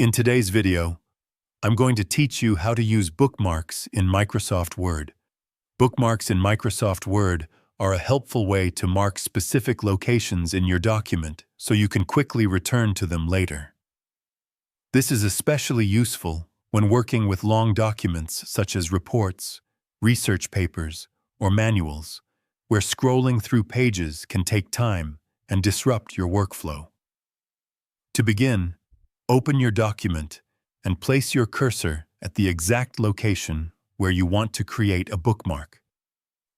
In today's video, I'm going to teach you how to use bookmarks in Microsoft Word. Bookmarks in Microsoft Word are a helpful way to mark specific locations in your document so you can quickly return to them later. This is especially useful when working with long documents such as reports, research papers, or manuals, where scrolling through pages can take time and disrupt your workflow. To begin, open your document and place your cursor at the exact location where you want to create a bookmark.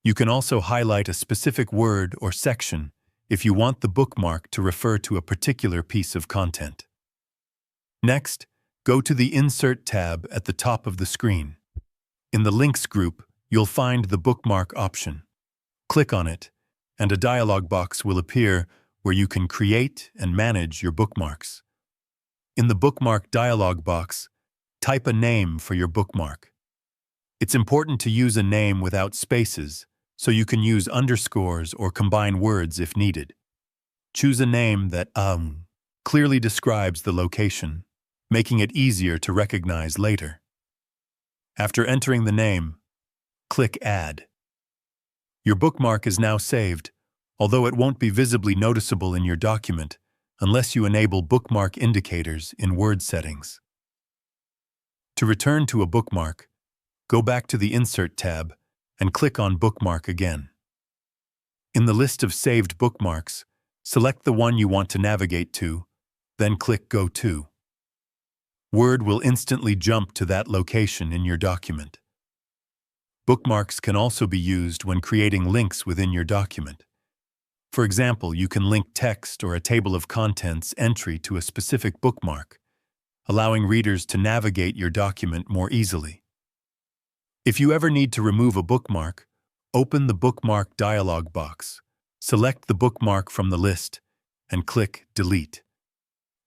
You can also highlight a specific word or section if you want the bookmark to refer to a particular piece of content. Next, go to the Insert tab at the top of the screen. In the Links group, you'll find the Bookmark option. Click on it, and a dialog box will appear where you can create and manage your bookmarks. In the Bookmark dialog box, type a name for your bookmark. It's important to use a name without spaces, so you can use underscores or combine words if needed. Choose a name that clearly describes the location, making it easier to recognize later. After entering the name, click Add. Your bookmark is now saved, although it won't be visibly noticeable in your document unless you enable bookmark indicators in Word settings. To return to a bookmark, go back to the Insert tab and click on Bookmark again. In the list of saved bookmarks, select the one you want to navigate to, then click Go To. Word will instantly jump to that location in your document. Bookmarks can also be used when creating links within your document. For example, you can link text or a table of contents entry to a specific bookmark, allowing readers to navigate your document more easily. If you ever need to remove a bookmark, open the Bookmark dialog box, select the bookmark from the list, and click Delete.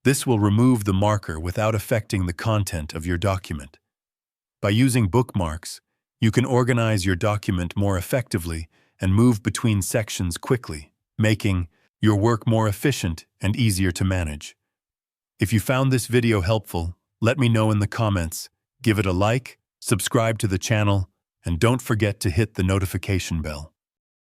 This will remove the marker without affecting the content of your document. By using bookmarks, you can organize your document more effectively and move between sections quickly, making your work more efficient and easier to manage. If you found this video helpful, let me know in the comments, give it a like, subscribe to the channel, and don't forget to hit the notification bell.